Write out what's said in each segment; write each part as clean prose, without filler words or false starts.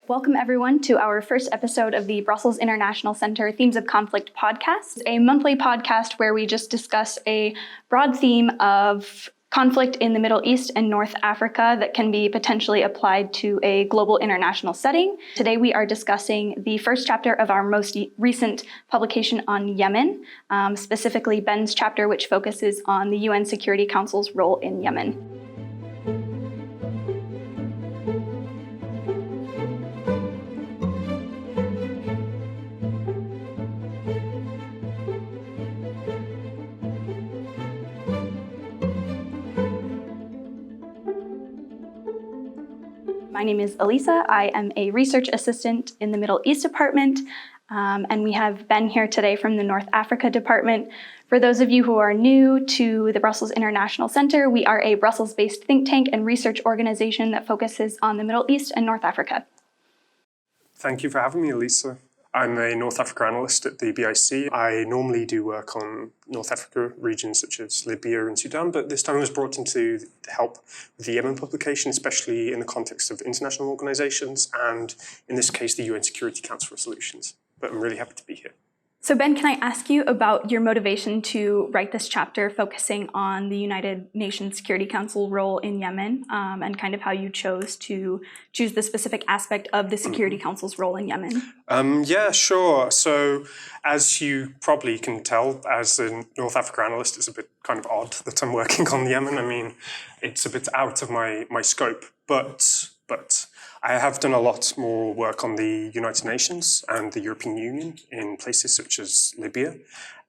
Welcome everyone to our first episode of the Brussels International Center Themes of Conflict podcast, a monthly podcast where we just discuss a broad theme of conflict in the Middle East and North Africa that can be potentially applied to a global international setting. Today we are discussing the first chapter of our most recent publication on Yemen, specifically Ben's chapter, which focuses on the UN Security Council's role in Yemen. My name is Elisa. I am a research assistant in the Middle East Department, and we have Ben here today from the North Africa Department. For those of you who are new to the Brussels International Center, we are a Brussels-based think tank and research organization that focuses on the Middle East and North Africa. Thank you for having me, Elisa. I'm a North Africa analyst at the BIC. I normally do work on North Africa regions such as Libya and Sudan, but this time I was brought in to help with the Yemen publication, especially in the context of international organizations and, in this case, the UN Security Council resolutions. But I'm really happy to be here. So Ben, can I ask you about your motivation to write this chapter focusing on the United Nations Security Council role in Yemen, and kind of how you chose to choose the specific aspect of the Security Council's role in Yemen? Yeah, sure. So as you probably can tell, as a North Africa analyst, it's a bit kind of odd that I'm working on Yemen. I mean, it's a bit out of my scope, but I have done a lot more work on the United Nations and the European Union in places such as Libya.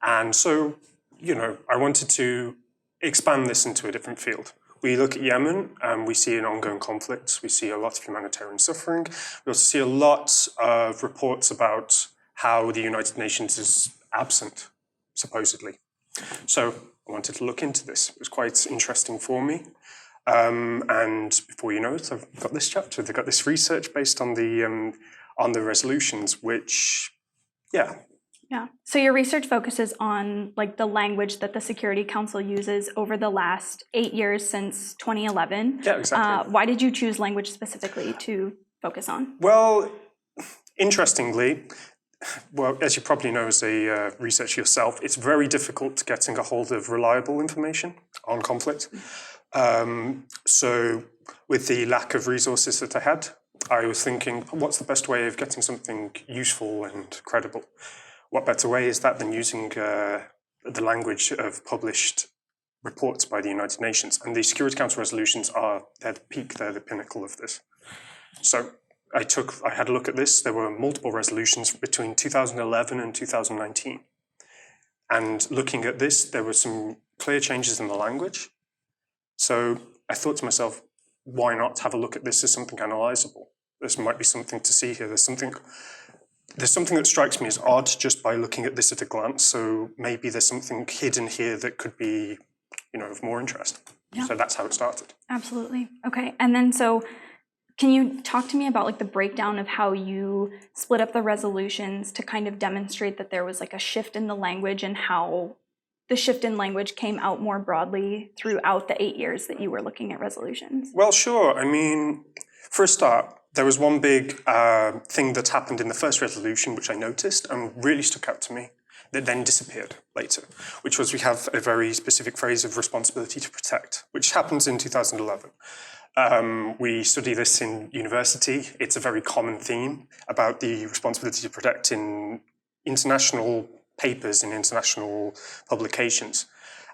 And so, I wanted to expand this into a different field. We look at Yemen and we see an ongoing conflict. We see a lot of humanitarian suffering. We also see a lot of reports about how the United Nations is absent, supposedly. So I wanted to look into this. It was quite interesting for me. And before you know it, I've got this chapter. They've got this research based on the resolutions, which, yeah. So your research focuses on the language that the Security Council uses over the last 8 years since 2011. Yeah, exactly. Why did you choose language specifically to focus on? Well, interestingly, as you probably know as a researcher yourself, it's very difficult getting a hold of reliable information on conflict. So with the lack of resources that I had, I was thinking, what's the best way of getting something useful and credible? What better way is that than using the language of published reports by the United Nations? And the Security Council resolutions they're the peak, they're the pinnacle of this. So I had a look at this. There were multiple resolutions between 2011 and 2019. And looking at this, there were some clear changes in the language. So I thought to myself, why not have a look at this as something analyzable? There might be something to see here. There's something that strikes me as odd just by looking at this at a glance. So maybe there's something hidden here that could be, of more interest. Yeah. So that's how it started. Absolutely. Okay. And then can you talk to me about the breakdown of how you split up the resolutions to kind of demonstrate that there was a shift in the language and how the shift in language came out more broadly throughout the 8 years that you were looking at resolutions? Well, sure. I mean, for a start, there was one big thing that happened in the first resolution, which I noticed and really stuck out to me, that then disappeared later, which was we have a very specific phrase of responsibility to protect, which happens in 2011. We study this in university. It's a very common theme about the responsibility to protect in international papers in international publications.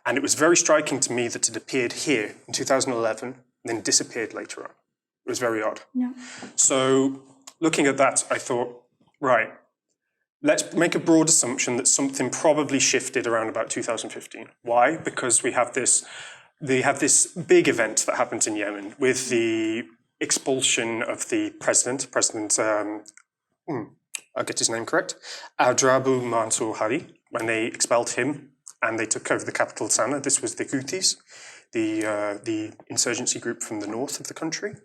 And it was very striking to me that it appeared here in 2011 and then disappeared later on. It was very odd. Yeah. So looking at that, I thought, right, let's make a broad assumption that something probably shifted around about 2015. Why? Because we have this big event that happens in Yemen with the expulsion of the President I'll get his name correct, Abdrabbu Mansour Hadi, when they expelled him and they took over the capital Sana'a. This was the Houthis, the insurgency group from the north of the country.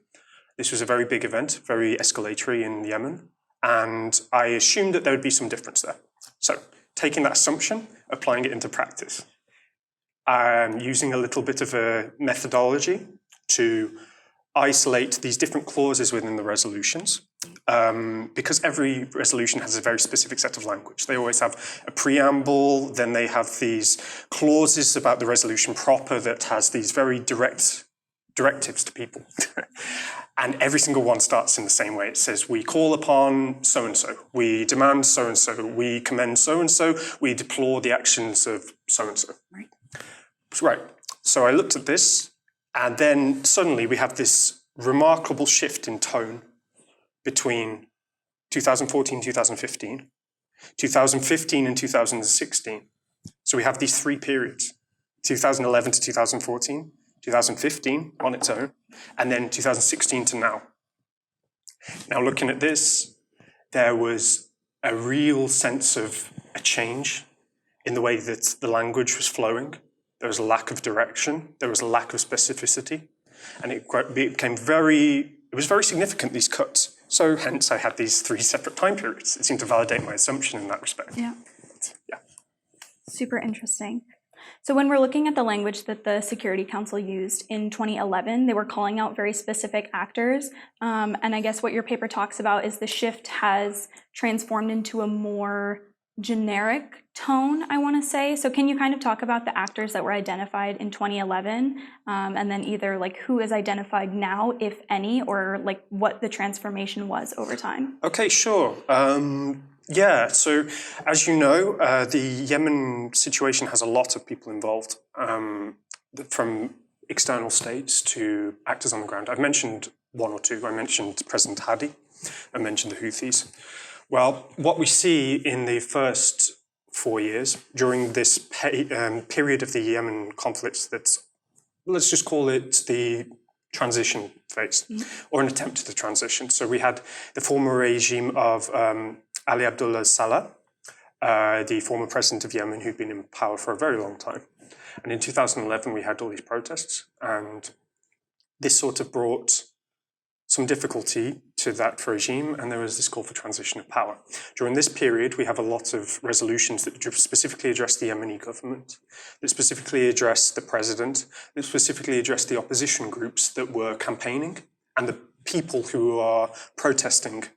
This was a very big event, very escalatory in Yemen, and I assumed that there would be some difference there. So taking that assumption, applying it into practice, using a little bit of a methodology to isolate these different clauses within the resolutions because every resolution has a very specific set of language. They always have a preamble, then they have these clauses about the resolution proper that has these very directives to people. And every single one starts in the same way. It says, we call upon so-and-so, we demand so-and-so, we commend so-and-so, we deplore the actions of so-and-so. Right. Right. So I looked at this, and then suddenly we have this remarkable shift in tone between 2014, 2015, 2015 and 2016. So we have these three periods, 2011 to 2014, 2015 on its own, and then 2016 to now. Now looking at this, there was a real sense of a change in the way that the language was flowing. There was a lack of direction, there was a lack of specificity, and it was very significant, these cuts. So hence I had these three separate time periods. It seemed to validate my assumption in that respect. Yeah. Yeah. Super interesting. So when we're looking at the language that the Security Council used in 2011, they were calling out very specific actors. And I guess what your paper talks about is the shift has transformed into a more generic tone, I want to say. So can you kind of talk about the actors that were identified in 2011, and then either like who is identified now, if any, or like what the transformation was over time? Okay, sure. Yeah, so as you know, the Yemen situation has a lot of people involved, from external states to actors on the ground. I've mentioned one or two. I mentioned President Hadi. I mentioned the Houthis. Well, what we see in the first 4 years during this period of the Yemen conflicts that's, let's just call it the transition phase, or an attempt at the transition. So we had the former regime of Ali Abdullah Saleh, the former president of Yemen, who'd been in power for a very long time. And in 2011, we had all these protests, and this sort of brought some difficulty to that regime, and there was this call for transition of power. During this period, we have a lot of resolutions that specifically address the Yemeni government, that specifically address the president, that specifically address the opposition groups that were campaigning, and the people who are protesting.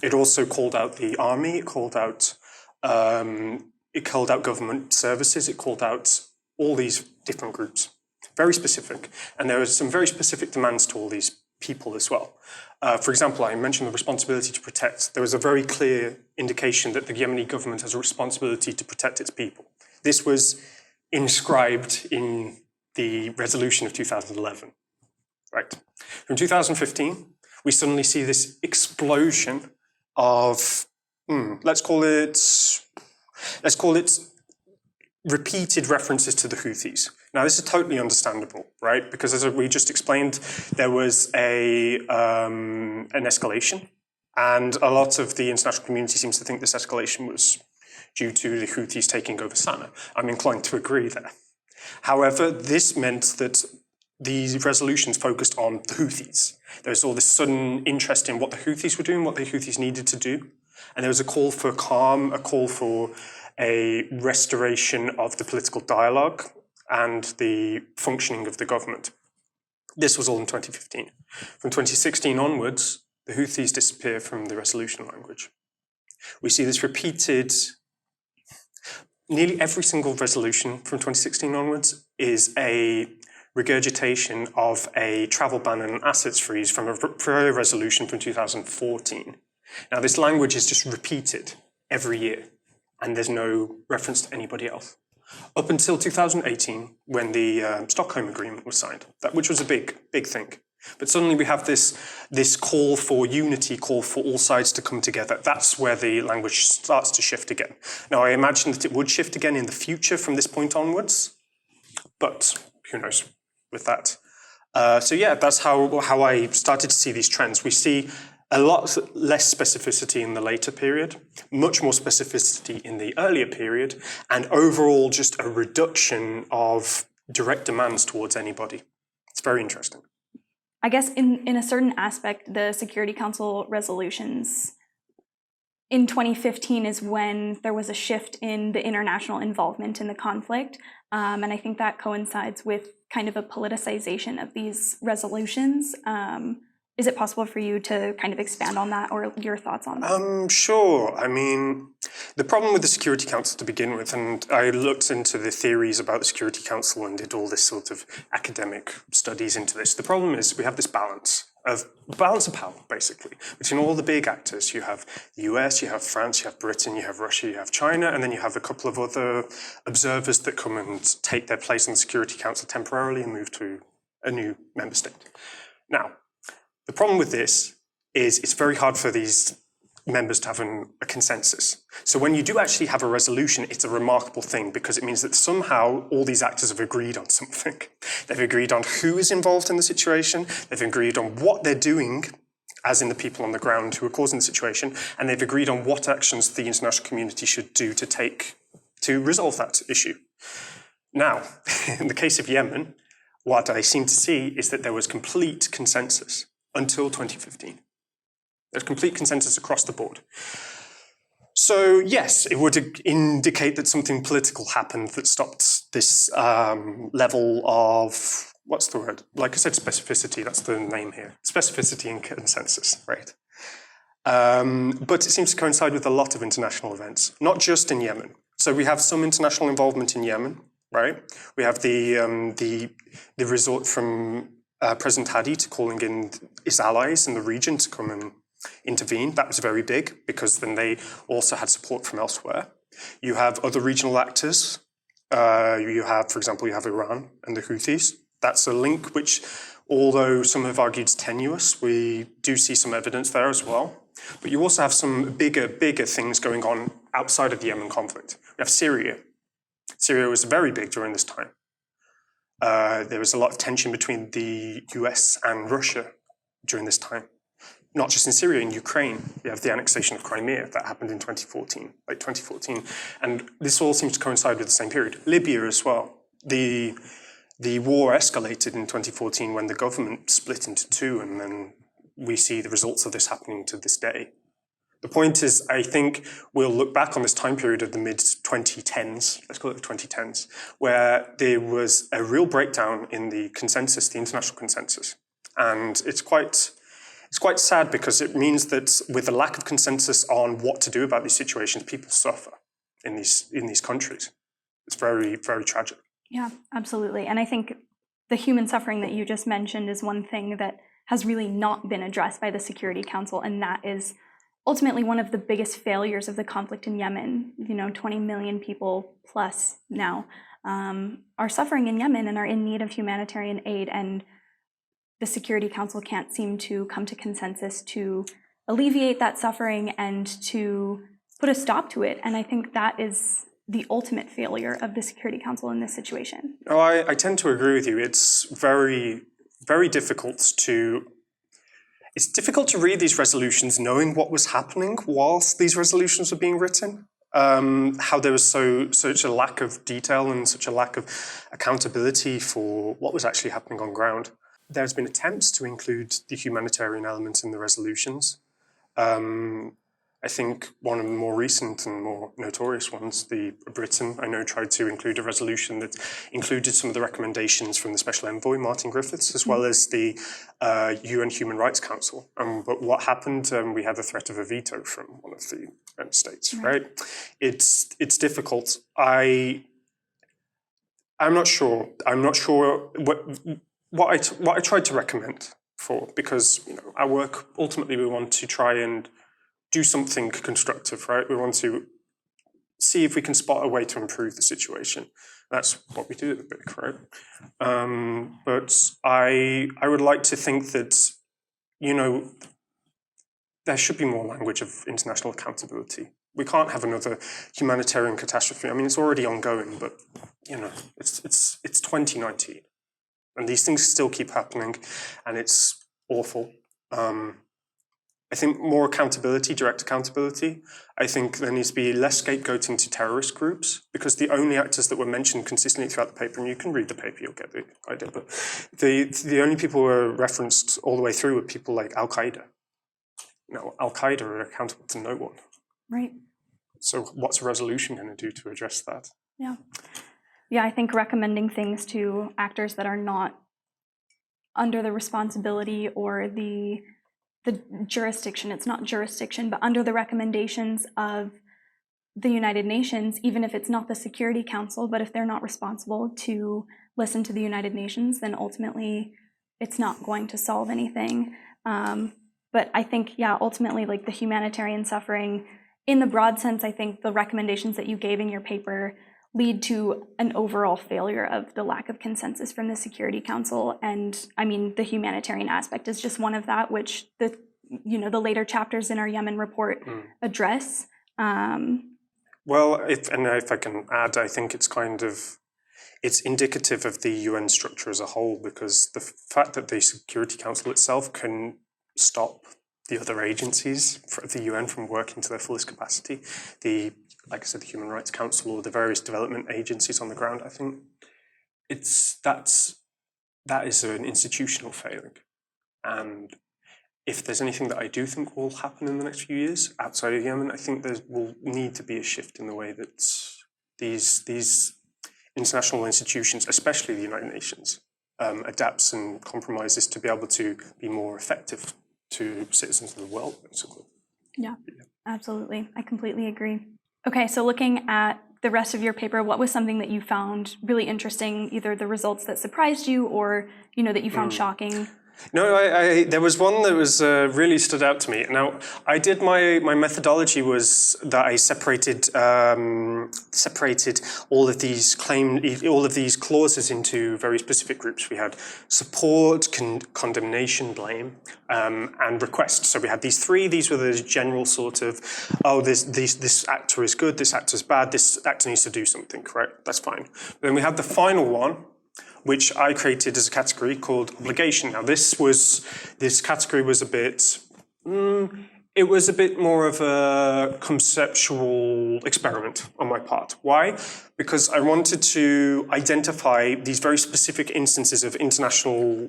It also called out the army, it called out government services, it called out all these different groups. Very specific. And there were some very specific demands to all these people as well. For example, I mentioned the responsibility to protect. There was a very clear indication that the Yemeni government has a responsibility to protect its people. This was inscribed in the resolution of 2011. Right. From 2015, we suddenly see this explosion of, let's call it repeated references to the Houthis. Now, this is totally understandable, right? Because as we just explained, there was an escalation, and a lot of the international community seems to think this escalation was due to the Houthis taking over Sana'a. I'm inclined to agree there. However, this meant that these resolutions focused on the Houthis. There was all this sudden interest in what the Houthis were doing, what the Houthis needed to do, and there was a call for calm, a call for a restoration of the political dialogue and the functioning of the government. This was all in 2015. From 2016 onwards, the Houthis disappear from the resolution language. We see this repeated. Nearly every single resolution from 2016 onwards is a regurgitation of a travel ban and an assets freeze from a prior resolution from 2014. Now, this language is just repeated every year, and there's no reference to anybody else. Up until 2018, when the Stockholm Agreement was signed, which was a big thing. But suddenly we have this call for unity, call for all sides to come together. That's where the language starts to shift again. Now, I imagine that it would shift again in the future from this point onwards, but who knows with that. So yeah, that's how I started to see these trends. We see a lot less specificity in the later period, much more specificity in the earlier period, and overall just a reduction of direct demands towards anybody. It's very interesting. I guess in a certain aspect, the Security Council resolutions in 2015 is when there was a shift in the international involvement in the conflict. And I think that coincides with kind of a politicization of these resolutions. Is it possible for you to kind of expand on that or your thoughts on that? Sure. I mean, the problem with the Security Council to begin with, and I looked into the theories about the Security Council and did all this sort of academic studies into this. The problem is we have this balance of power, basically, between all the big actors. You have the US, you have France, you have Britain, you have Russia, you have China, and then you have a couple of other observers that come and take their place in the Security Council temporarily and move to a new member state. Now, the problem with this is it's very hard for these members to have a consensus. So when you do actually have a resolution, it's a remarkable thing because it means that somehow all these actors have agreed on something. They've agreed on who is involved in the situation, they've agreed on what they're doing, as in the people on the ground who are causing the situation, and they've agreed on what actions the international community should do to resolve that issue. Now, in the case of Yemen, what I seem to see is that there was complete consensus until 2015. There's complete consensus across the board. So yes, it would indicate that something political happened that stopped this level of, what's the word? Like I said, specificity, that's the name here. Specificity and consensus, right? But it seems to coincide with a lot of international events, not just in Yemen. So we have some international involvement in Yemen, right? We have the resort from President Hadi to calling in his allies in the region to come and intervene. That was very big because then they also had support from elsewhere. You have other regional actors. You have, for example, you have Iran and the Houthis. That's a link which, although some have argued is tenuous, we do see some evidence there as well. But you also have some bigger things going on outside of the Yemen conflict. We have Syria. Syria was very big during this time. There was a lot of tension between the US and Russia during this time. Not just in Syria, in Ukraine. You have the annexation of Crimea that happened in 2014, late 2014. And this all seems to coincide with the same period. Libya as well. The war escalated in 2014 when the government split into two, and then we see the results of this happening to this day. The point is, I think we'll look back on this time period of the mid-2010s, let's call it the 2010s, where there was a real breakdown in the consensus, the international consensus. And it's quite sad because it means that with a lack of consensus on what to do about these situations, people suffer in these countries. It's very, very tragic. Yeah, absolutely. And I think the human suffering that you just mentioned is one thing that has really not been addressed by the Security Council, and that is ultimately one of the biggest failures of the conflict in Yemen. 20 million people plus now are suffering in Yemen and are in need of humanitarian aid, and the Security Council can't seem to come to consensus to alleviate that suffering and to put a stop to it. And I think that is the ultimate failure of the Security Council in this situation. Oh, I tend to agree with you. It's very, very difficult to read these resolutions knowing what was happening whilst these resolutions were being written. How there was such a lack of detail and such a lack of accountability for what was actually happening on ground. There's been attempts to include the humanitarian element in the resolutions. I think one of the more recent and more notorious ones, Britain, I know, tried to include a resolution that included some of the recommendations from the Special Envoy, Martin Griffiths, as well as the UN Human Rights Council. But what happened, we had the threat of a veto from one of the member states, right? It's difficult. I'm not sure. I'm not sure what I tried to recommend because our work, ultimately we want to try and do something constructive, right? We want to see if we can spot a way to improve the situation. That's what we do at the BIC, right? But I would like to think that, there should be more language of international accountability. We can't have another humanitarian catastrophe. I mean, it's already ongoing, but it's 2019, and these things still keep happening, and it's awful. I think more accountability, direct accountability. I think there needs to be less scapegoating to terrorist groups, because the only actors that were mentioned consistently throughout the paper, and you can read the paper, you'll get the idea, but the only people who were referenced all the way through were people like Al-Qaeda. Al-Qaeda are accountable to no one. Right. So what's a resolution going to do to address that? Yeah, I think recommending things to actors that are not under the responsibility or the jurisdiction, it's not jurisdiction, but under the recommendations of the United Nations, even if it's not the Security Council, but if they're not responsible to listen to the United Nations, then ultimately it's not going to solve anything. But I think, yeah, ultimately, like the humanitarian suffering, in the broad sense, I think the recommendations that you gave in your paper lead to an overall failure of the lack of consensus from the Security Council. And I mean, the humanitarian aspect is just one of that, which the later chapters in our Yemen report address. Well, if I can add, I think it's indicative of the UN structure as a whole, because the fact that the Security Council itself can stop the other agencies of the UN from working to their fullest capacity, like I said, the Human Rights Council or the various development agencies on the ground, I think that is an institutional failing. And if there's anything that I do think will happen in the next few years outside of Yemen, I think there will need to be a shift in the way that these international institutions, especially the United Nations, adapts and compromises to be able to be more effective to citizens of the world, basically. Yeah, absolutely. I completely agree. Okay, so looking at the rest of your paper, what was something that you found really interesting, either the results that surprised you or that you found shocking? No, there was one that was really stood out to me. Now, I did my methodology was that I separated all of these clauses into very specific groups. We had support, condemnation, blame, and request. So we had these three. These were the general sort of, this actor is good, this actor is bad, this actor needs to do something, correct? That's fine. Then we had the final one, which I created as a category called obligation. Now, this category was a bit, it was a bit more of a conceptual experiment on my part. Why? Because I wanted to identify these very specific instances of international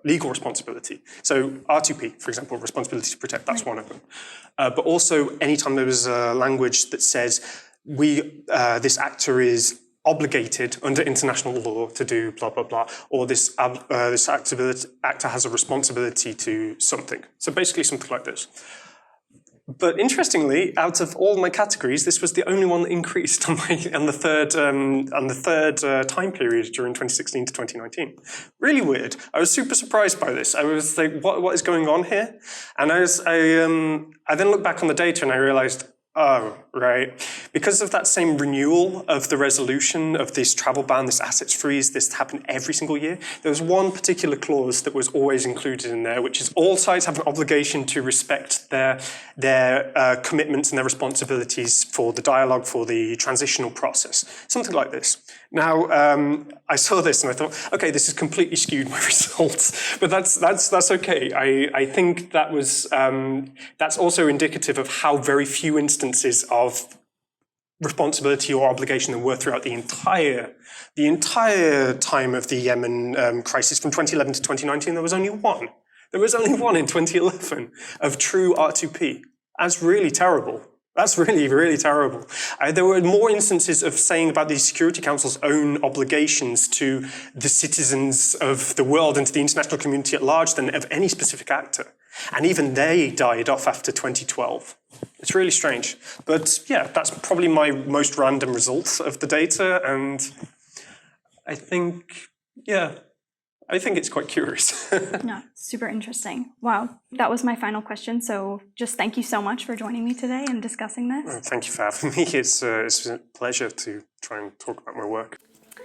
legal responsibility. So R2P, for example, responsibility to protect, that's one of them. But also, anytime there was a language that says, this actor is obligated under international law to do blah, blah, blah, or this actor has a responsibility to something. So basically something like this. But interestingly, out of all my categories, this was the only one that increased on the third time period during 2016 to 2019. Really weird. I was super surprised by this. I was like, what is going on here? And I then looked back on the data and I realized, oh, right. Because of that same renewal of the resolution of this travel ban, this assets freeze, this happened every single year, there was one particular clause that was always included in there, which is all sides have an obligation to respect their commitments and their responsibilities for the dialogue, for the transitional process. Something like this. Now, I saw this and I thought, okay, this has completely skewed my results, but that's okay. I think that was that's also indicative of how very few instances of responsibility or obligation there were throughout the entire time of the Yemen crisis from 2011 to 2019. There was only one. There was only one in 2011 of true R2P. That's really terrible. That's really, really terrible. There were more instances of saying about the Security Council's own obligations to the citizens of the world and to the international community at large than of any specific actor. And even they died off after 2012. It's really strange. But yeah, that's probably my most random result of the data. And I think, I think it's quite curious. No, super interesting. Wow, that was my final question. So just thank you so much for joining me today and discussing this. Oh, thank you for having me. It's a pleasure to try and talk about my work.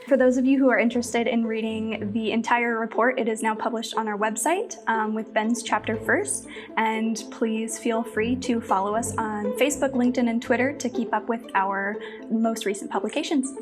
For those of you who are interested in reading the entire report, it is now published on our website with Ben's chapter first. And please feel free to follow us on Facebook, LinkedIn, and Twitter to keep up with our most recent publications.